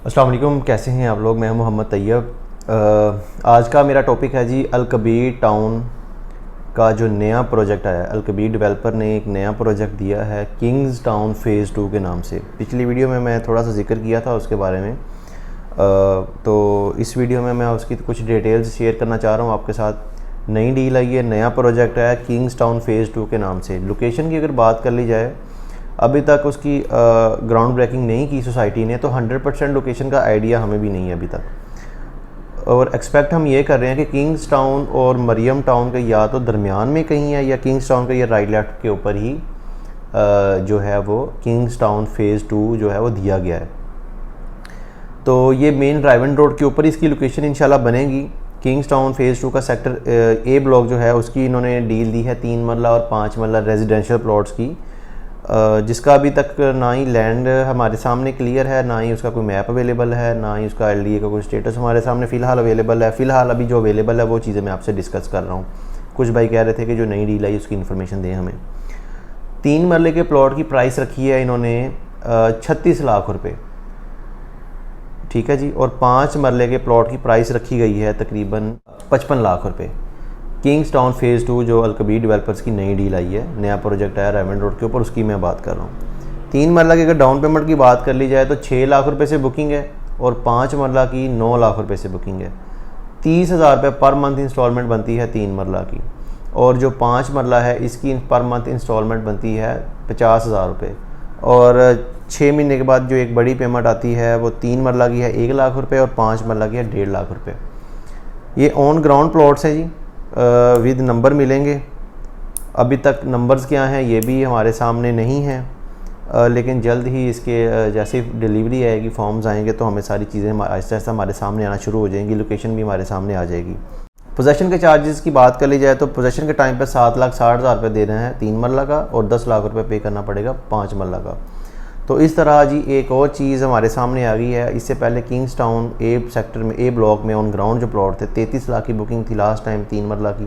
अस्सलाम वालेकुम, कैसे हैं आप लोग। मैं हूं मोहम्मद तैयब। आज का मेरा टॉपिक है जी अल-कबीर टाउन का जो नया प्रोजेक्ट आया है। अल-कबीर डेवलपर ने एक नया प्रोजेक्ट दिया है किंग्स टाउन फ़ेज़ 2 के नाम से। पिछली वीडियो में मैं थोड़ा सा जिक्र किया था उसके बारे में, तो इस वीडियो में मैं उसकी कुछ डिटेल्स शेयर करना चाह रहा हूँ आपके साथ। नई डील आई है, नया प्रोजेक्ट है किंग्स टाउन फ़ेज़ 2 के नाम से। लोकेशन की अगर बात कर ली जाए, अभी तक उसकी ग्राउंड ब्रेकिंग नहीं की सोसाइटी ने, तो 100% लोकेशन का आइडिया हमें भी नहीं है अभी तक। और एक्सपेक्ट हम ये कर रहे हैं कि किंग्स टाउन और मरियम टाउन के या तो दरमियान में कहीं है, या किंग्स टाउन के या राइट लेफ्ट के ऊपर ही जो है वो किंग्स टाउन फ़ेज़ 2 जो है वो दिया गया है। तो ये मेन ड्राइवन रोड के ऊपर इसकी लोकेशन इंशाल्लाह बनेगी। किंग्स टाउन फ़ेज़ 2 का सेक्टर ए ब्लॉक जो है उसकी इन्होंने डील दी है 3 मरला और 5 मरला रेजिडेंशियल प्लॉट्स की, जिसका अभी तक ना ही लैंड हमारे सामने क्लियर है, ना ही उसका कोई मैप अवेलेबल है, ना ही उसका एलडीए का कोई स्टेटस हमारे सामने फ़िलहाल अवेलेबल है। फ़िलहाल अभी जो अवेलेबल है वो चीज़ें मैं आपसे डिस्कस कर रहा हूँ। कुछ भाई कह रहे थे कि जो नई डील आई उसकी इन्फॉर्मेशन दें हमें। 3 मरले के प्लॉट की प्राइस रखी है इन्होंने 36 लाख रुपये, ठीक है जी। और 5 मरले के प्लॉट की प्राइस रखी गई है तकरीबन 55 लाख रुपये। किंग्स टाउन फ़ेज़ 2 जो अल-कबीर डेवलपर्स की नई डील आई है, नया प्रोजेक्ट आया रेमंड रोड के ऊपर, उसकी मैं बात कर रहा हूँ। 3 मरला की अगर डाउन पेमेंट की बात कर ली जाए तो 6 लाख रुपए से बुकिंग है, और 5 मरला की 9 लाख रुपए से बुकिंग है। 30,000 रुपये पर मंथ इंस्टॉलमेंट बनती है 3 मरला की, और जो 5 मरला है इसकी पर मंथ इंस्टॉलमेंट बनती है 50,000 रुपये। और 6 महीने के बाद जो एक बड़ी पेमेंट आती है वो 3 मरला की है 1 लाख रुपये, और 5 मरला की है 1.5 लाख रुपये। ये ऑन ग्राउंड प्लॉट्स हैं जी, विद नंबर मिलेंगे। अभी तक नंबर्स क्या हैं ये भी हमारे सामने नहीं हैं, लेकिन जल्द ही इसके जैसे डिलीवरी आएगी, फॉर्म्स आएंगे, तो हमें सारी चीज़ें आहिस्ता आहिस्ता हमारे सामने आना शुरू हो जाएंगी। लोकेशन भी हमारे सामने आ जाएगी। पोजेसन के चार्जेस की बात कर ली जाए तो पोजेसन के टाइम पे 7,60,000 रुपये दे रहे हैं 3 मरला का, और 10 लाख रुपये पे करना पड़ेगा 5 मरला का। तो इस तरह जी एक और चीज़ हमारे सामने आ गई है। इससे पहले किंग्स टाउन ए सेक्टर में, ए ब्लॉक में ऑन ग्राउंड जो प्लॉट थे 33 लाख की बुकिंग थी लास्ट टाइम 3 मरला की,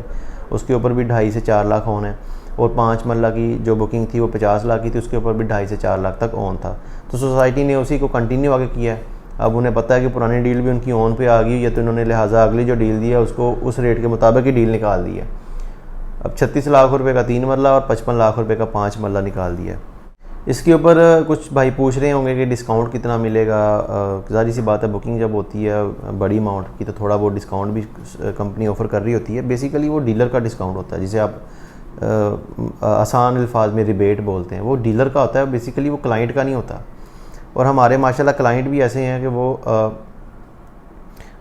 उसके ऊपर भी 2.5 से 4 लाख ऑन है। और 5 मरला की जो बुकिंग थी वो 50 लाख की थी, उसके ऊपर भी 2.5 से 4 लाख तक ऑन था। तो सोसाइटी ने उसी को कंटिन्यू आगे किया है। अब उन्हें पता है कि पुरानी डील भी उनकी ऑन पे आ गई है, तो इन्होंने लिहाजा अगली जो डील दी है उसको उस रेट के मुताबिक ही डील निकाल दी है। अब 36 लाख रुपये का 3 मरला और 55 लाख रुपये का 5 मरला निकाल दिया है। इसके ऊपर कुछ भाई पूछ रहे होंगे कि डिस्काउंट कितना मिलेगा। ज़ाहिर सी बात है, बुकिंग जब होती है बड़ी अमाउंट की तो थोड़ा बहुत डिस्काउंट भी कंपनी ऑफ़र कर रही होती है। बेसिकली वो डीलर का डिस्काउंट होता है, जिसे आप आसान अल्फाज में रिबेट बोलते हैं। वो डीलर का होता है, बेसिकली वो क्लाइंट का नहीं होता। और हमारे माशाल्लाह क्लाइंट भी ऐसे हैं कि वो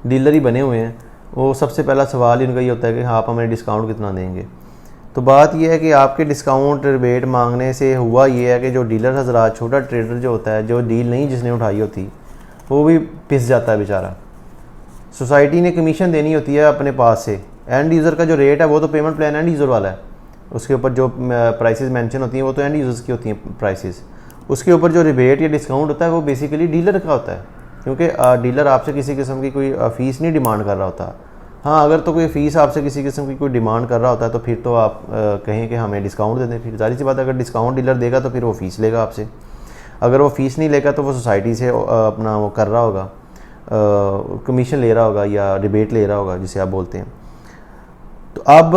डीलर ही बने हुए हैं। वो सबसे पहला सवाल इनका ये होता है कि हाँ आप हमें डिस्काउंट कितना देंगे। तो बात यह है कि आपके डिस्काउंट रिबेट मांगने से हुआ ये है कि जो डीलर हज़रात, छोटा ट्रेडर जो होता है, जो डील नहीं जिसने उठाई होती, वो भी पिस जाता है बेचारा। सोसाइटी ने कमीशन देनी होती है अपने पास से। एंड यूज़र का जो रेट है वो तो पेमेंट प्लान एंड यूज़र वाला है, उसके ऊपर जो प्राइसेस मेंशन होती हैं वो तो एंड यूज़र्स की होती हैं प्राइसेस। उसके ऊपर जो रिबेट या डिस्काउंट होता है वो बेसिकली डीलर का होता है, क्योंकि डीलर आपसे किसी किस्म की कोई फ़ीस नहीं डिमांड कर रहा होता। हाँ, अगर तो कोई फ़ीस आपसे किसी किस्म की कोई डिमांड कर रहा होता है तो फिर तो आप कहें कि हमें डिस्काउंट दे दें। फिर ज़ाहिर सी बात है, अगर डिस्काउंट डीलर देगा तो फिर वो फ़ीस लेगा आपसे। अगर वो फ़ीस नहीं लेगा तो वो सोसाइटी से अपना वो कर रहा होगा, कमीशन ले रहा होगा या रिबेट ले रहा होगा जिसे आप बोलते हैं। तो अब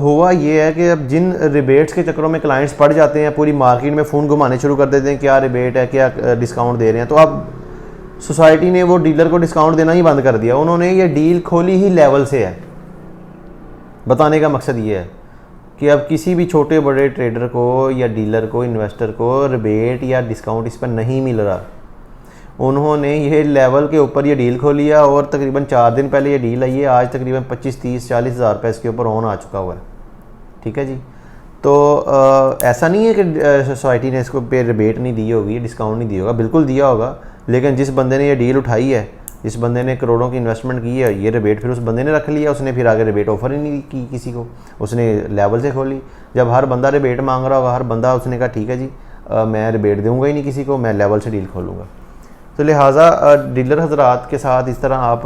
हुआ ये है कि अब जिन रिबेट्स के चक्करों में क्लाइंट्स पड़ जाते हैं, पूरी मार्केट में फ़ोन घुमाने शुरू कर देते हैं, क्या रिबेट है, क्या डिस्काउंट दे रहे हैं। तो अब सोसाइटी ने वो डीलर को डिस्काउंट देना ही बंद कर दिया। उन्होंने ये डील खोली ही लेवल से है। बताने का मकसद ये है कि अब किसी भी छोटे बड़े ट्रेडर को या डीलर को, इन्वेस्टर को रिबेट या डिस्काउंट इस पर नहीं मिल रहा। उन्होंने ये लेवल के ऊपर ये डील खोली है, और तकरीबन 4 दिन पहले ये डील आई है। आज तकरीबन 25, 30, 40 हज़ार रुपये इसके ऊपर ऑन आ चुका हुआ है, ठीक है जी। तो ऐसा नहीं है कि सोसाइटी ने इसको पे रिबेट नहीं दी होगी, डिस्काउंट नहीं दिया होगा, बिल्कुल दिया होगा। लेकिन जिस बंदे ने ये डील उठाई है, जिस बंदे ने करोड़ों की इन्वेस्टमेंट की है, ये रिबेट फिर उस बंदे ने रख लिया। उसने फिर आगे रिबेट ऑफर ही नहीं की किसी को, उसने लेवल से खोली। जब हर बंदा रिबेट मांग रहा होगा, हर बंदा उसने कहा ठीक है जी मैं रिबेट दूंगा ही नहीं किसी को, मैं लेवल से डील खोलूँगा। तो लिहाजा डीलर हजरात के साथ इस तरह आप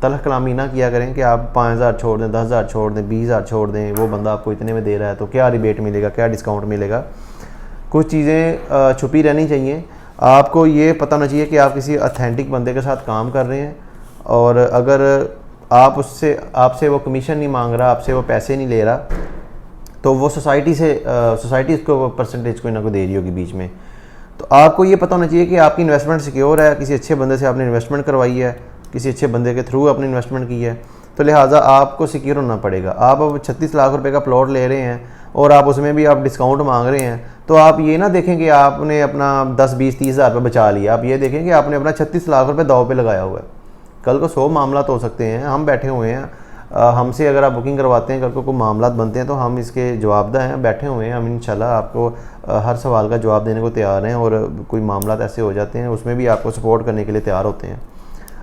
तलख कलामी ना किया करें कि आप 5,000 छोड़ दें, 10,000 छोड़ दें, 20,000 छोड़ दें, वो बंदा आपको इतने में दे रहा है तो क्या रिबेट मिलेगा, क्या डिस्काउंट मिलेगा। कुछ चीज़ें छुपी रहनी चाहिए। आपको ये पता होना चाहिए कि आप किसी अथेंटिक बंदे के साथ काम कर रहे हैं, और अगर आप आपसे वो कमीशन नहीं मांग रहा, आपसे वो पैसे नहीं ले रहा, तो वो सोसाइटी इसको परसेंटेज कोई ना कोई दे रही होगी बीच में। तो आपको ये पता होना चाहिए कि आपकी इन्वेस्टमेंट सिक्योर है, किसी अच्छे बंदे से आपने इन्वेस्टमेंट करवाई है, किसी अच्छे बंदे के थ्रू आपने इन्वेस्टमेंट की है, तो लिहाजा आपको सिक्योर होना पड़ेगा। आप अब 36 लाख रुपए का प्लॉट ले रहे हैं और आप उसमें भी आप डिस्काउंट मांग रहे हैं, तो आप ये ना देखें कि आपने अपना 10, 20, 30 हज़ार रुपये बचा लिया। आप ये देखें कि आपने अपना 36 लाख रुपये दाव पे लगाया हुआ है। कल को 100 मामला तो हो सकते हैं, हम बैठे हुए हैं, हमसे अगर आप बुकिंग करवाते हैं, कल को कोई मामला बनते हैं तो हम इसके जवाबदेह हैं, बैठे हुए हैं हम इंशाल्लाह आपको हर सवाल का जवाब देने को तैयार हैं। और कोई मामला ऐसे हो जाते हैं उसमें भी आपको सपोर्ट करने के लिए तैयार होते हैं।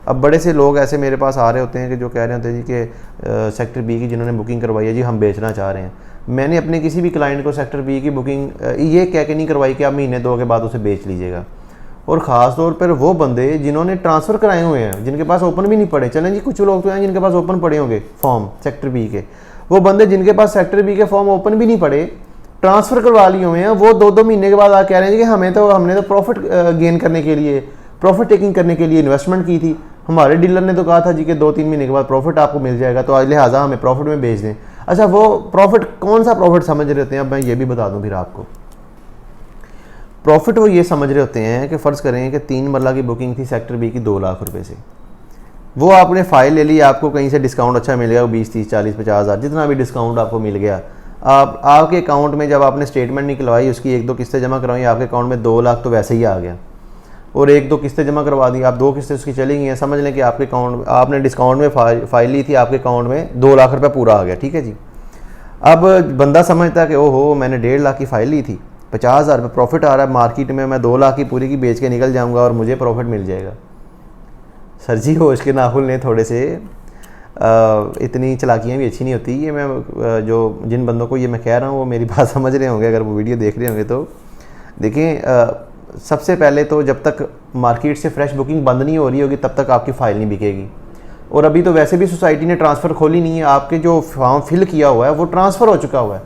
अब बड़े से लोग ऐसे मेरे पास आ रहे होते हैं कि जो कह रहे होते हैं जी कि सेक्टर बी की जिन्होंने बुकिंग करवाई है जी हम बेचना चाह रहे हैं। मैंने अपने किसी भी क्लाइंट को सेक्टर बी की बुकिंग ये कह के नहीं करवाई कि आप महीने 2 के बाद उसे बेच लीजिएगा। और ख़ास तौर पर वो बंदे जिन्होंने ट्रांसफ़र कराए हुए हैं, जिनके पास ओपन भी नहीं पड़े, चलें जी कुछ लोग तो हैं जिनके पास ओपन पड़े होंगे फॉर्म सेक्टर बी के, वो बंदे जिनके पास सेक्टर बी के फॉर्म ओपन भी नहीं पड़े, ट्रांसफ़र करवा लिए हुए हैं, वो 2-2 महीने के बाद आ कह रहे हैं कि हमने तो प्रॉफिट गेन करने के लिए, प्रॉफिट टेकिंग करने के लिए इन्वेस्टमेंट की थी। हमारे डीलर ने तो कहा था जी कि 2-3 महीने के बाद प्रॉफिट आपको मिल जाएगा, तो लिहाजा हमें प्रॉफिट में बेच दें। अच्छा, वो प्रॉफिट कौन सा प्रॉफिट समझ रहे होते हैं, अब मैं ये भी बता दूं फिर आपको। प्रॉफिट वो ये समझ रहे होते हैं कि फ़र्ज़ करें कि 3 मरला की बुकिंग थी सेक्टर बी की 2 लाख रुपए से, वो आपने फ़ाइल ले ली, आपको कहीं से डिस्काउंट अच्छा मिल गया, 20, 30, 40, 50 हज़ार जितना भी डिस्काउंट आपको मिल गया, आपके अकाउंट में जब आपने स्टेटमेंट निकलवाई, उसकी 1-2 किस्तें जमा करवाई, आपके अकाउंट में 2 लाख तो वैसे ही आ गया। और 1-2 किस्तें जमा करवा दी, आप 2 किस्तें उसकी चली गई हैं, समझ लें कि आपके अकाउंट, आपने डिस्काउंट में फ़ाइल ली थी, आपके अकाउंट में 2 लाख रुपये पूरा आ गया। ठीक है जी। अब बंदा समझता है कि ओहो मैंने 1.5 लाख की फ़ाइल ली थी, 50 हज़ार रुपये प्रॉफिट आ रहा है मार्केट में, मैं 2 लाख की पूरी की बेच के निकल जाऊंगा और मुझे प्रॉफिट मिल जाएगा। सर जी होश के नाखुन लें थोड़े से, इतनी चलाकियाँ भी अच्छी नहीं होती। ये मैं जिन बंदों को ये मैं कह रहा हूँ वो मेरी बात समझ रहे होंगे, अगर वो वीडियो देख रहे होंगे तो देखें। सबसे पहले तो जब तक मार्केट से फ्रेश बुकिंग बंद नहीं हो रही होगी तब तक आपकी फ़ाइल नहीं बिकेगी। और अभी तो वैसे भी सोसाइटी ने ट्रांसफ़र खोली नहीं है, आपके जो फॉर्म फिल किया हुआ है वो ट्रांसफ़र हो चुका हुआ है,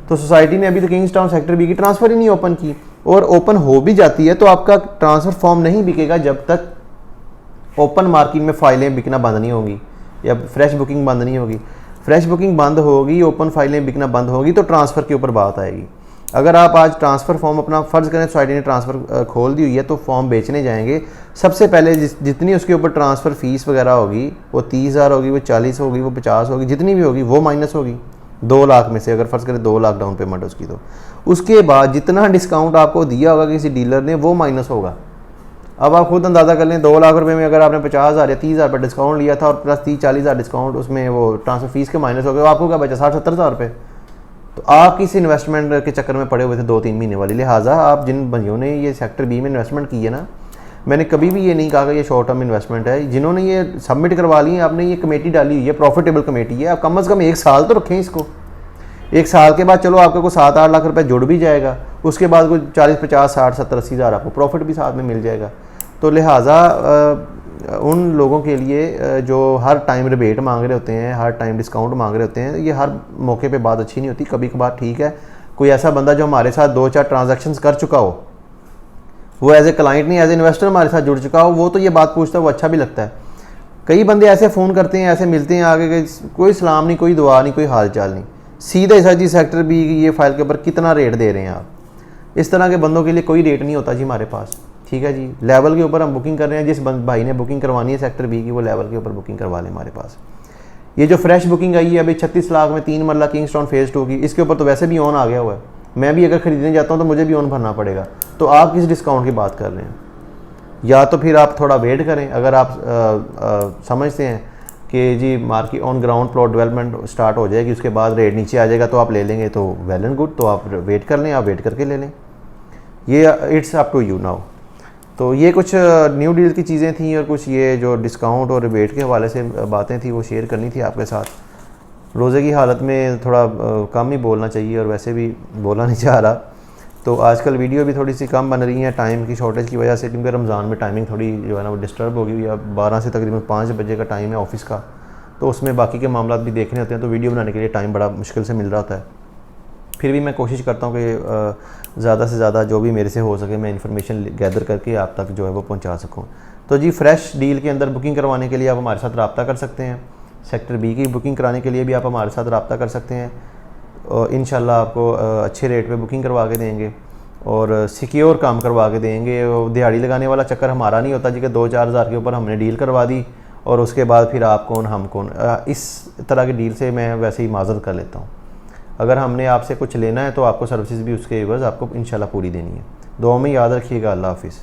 तो सोसाइटी ने अभी तो किंग्स टाउन सेक्टर बी की ट्रांसफ़र ही नहीं ओपन की। और ओपन हो भी जाती है तो आपका ट्रांसफ़र फॉर्म नहीं बिकेगा जब तक ओपन मार्केट में फ़ाइलें बिकना बंद नहीं होंगी या फ्रेश बुकिंग बंद नहीं होगी। फ्रेश बुकिंग बंद होगी, ओपन फाइलें बिकना बंद होगी तो ट्रांसफ़र के ऊपर बात आएगी। अगर आप आज ट्रांसफ़र फॉर्म अपना फ़र्ज़ करें, सोसाइटी ने ट्रांसफ़र खोल दी हुई है तो फॉर्म बेचने जाएंगे, सबसे पहले जितनी उसके ऊपर ट्रांसफ़र फ़ीस वगैरह होगी, वो 30,000 होगी, वो 40 होगी, वो 50 होगी, जितनी भी होगी वो माइनस होगी 2 लाख में से। अगर फ़र्ज़ करें 2 लाख डाउन पेमेंट उसकी, तो उसके बाद जितना डिस्काउंट आपको दिया होगा किसी डीलर ने वो माइनस होगा। अब आप खुद अंदाज़ा कर लें, 2 लाख रुपए में अगर आपने 50,000 या 30,000 पर डिस्काउंट लिया था और प्लस 30-40 हज़ार डिस्काउंट उसमें वो ट्रांसफ़र फ़ीस के माइनस हो गए, आपको क्या बचा 60-70 हज़ार रुपये। तो आप किस इन्वेस्टमेंट के चक्कर में पड़े हुए थे 2-3 महीने वाली। लिहाजा आप जिन बंदियों ने ये सेक्टर बी में इन्वेस्टमेंट की है ना, मैंने कभी भी ये नहीं कहा कि ये शॉर्ट टर्म इन्वेस्टमेंट है। जिन्होंने ये सबमिट करवा ली है, आपने ये कमेटी डाली हुई है, प्रॉफिटेबल कमेटी है, आप कम अज़ कम 1 साल तो रखें इसको। 1 साल के बाद चलो आपको कोई 7-8 लाख रुपए जुड़ भी जाएगा, उसके बाद कोई 40-50-60-70-80 हज़ार आपको प्रॉफिट भी साथ में मिल जाएगा। तो लिहाजा उन लोगों के लिए जो हर टाइम रिबेट मांग रहे होते हैं, हर टाइम डिस्काउंट मांग रहे होते हैं, ये हर मौके पे बात अच्छी नहीं होती। कभी कभार ठीक है, कोई ऐसा बंदा जो हमारे साथ 2-4 ट्रांजैक्शंस कर चुका हो, वो एज ए क्लाइंट नहीं एज ए इन्वेस्टर हमारे साथ जुड़ चुका हो, वो तो ये बात पूछता है, वो अच्छा भी लगता है। कई बंदे ऐसे फ़ोन करते हैं, ऐसे मिलते हैं आगे के, कोई सलाम नहीं, कोई दुआ नहीं, कोई हाल चाल नहीं, सीधे सर जी सेक्टर बी ये फाइल के ऊपर कितना रेट दे रहे हैं आप। इस तरह के बंदों के लिए कोई रेट नहीं होता जी हमारे पास। ठीक है जी, लेवल के ऊपर हम बुकिंग कर रहे हैं, जिस भाई ने बुकिंग करवानी है सेक्टर बी की वो लेवल के ऊपर बुकिंग करवा लें हमारे पास। ये जो फ्रेश बुकिंग आई है अभी 36 लाख में 3 मरला किंग्स टाउन फेज़ 2 की, इसके ऊपर तो वैसे भी ऑन आ गया हुआ है। मैं भी अगर ख़रीदने जाता हूँ तो मुझे भी ऑन भरना पड़ेगा। तो आप किस डिस्काउंट की बात कर रहे हैं? या तो फिर आप थोड़ा वेट करें, अगर आप समझते हैं कि जी market on ground plot development start हो जाएगी, उसके बाद रेट नीचे आ जाएगा तो आप ले लेंगे, तो वेल एंड गुड, तो आप वेट कर लें, आप वेट करके ले लें। ये it's up to you now. तो ये कुछ न्यू डील की चीज़ें थी और कुछ ये जो डिस्काउंट और रिबेट के हवाले से बातें थी वो शेयर करनी थी आपके साथ। रोज़े की हालत में थोड़ा कम ही बोलना चाहिए और वैसे भी बोलना नहीं चाह रहा, तो आजकल वीडियो भी थोड़ी सी कम बन रही है टाइम की शॉर्टेज की वजह से, क्योंकि रमज़ान में टाइमिंग थोड़ी जो है ना वो डिस्टर्ब हो गई हुई है। 12 से तकरीबन 5 बजे का टाइम है ऑफिस का, तो उसमें बाकी के मामला भी देखने होते हैं, तो वीडियो बनाने के लिए टाइम बड़ा मुश्किल से मिल रहा होता है। फिर भी मैं कोशिश करता हूँ कि ज़्यादा से ज़्यादा जो भी मेरे से हो सके मैं इन्फॉर्मेशन गैदर करके आप तक जो है वो पहुँचा सकूँ। तो जी फ्रेश डील के अंदर बुकिंग करवाने के लिए आप हमारे साथ रब्ता कर सकते हैं। सेक्टर बी की बुकिंग कराने के लिए भी आप हमारे साथ रब्ता कर सकते हैं और इंशाल्लाह आपको अच्छे रेट पे बुकिंग करवा के देंगे और सिक्योर काम करवा के देंगे। दिहाड़ी लगाने वाला चक्कर हमारा नहीं होता जी कि 2-4 हज़ार के ऊपर हमने डील करवा दी और उसके बाद फिर आप कौन हम कौन। इस तरह की डील से मैं वैसे ही माजरत कर लेता हूँ। अगर हमने आपसे कुछ लेना है तो आपको सर्विसेज भी उसके एवज़ आपको इंशाल्लाह पूरी देनी है। दुआ में याद रखिएगा। अल्लाह हाफिज़।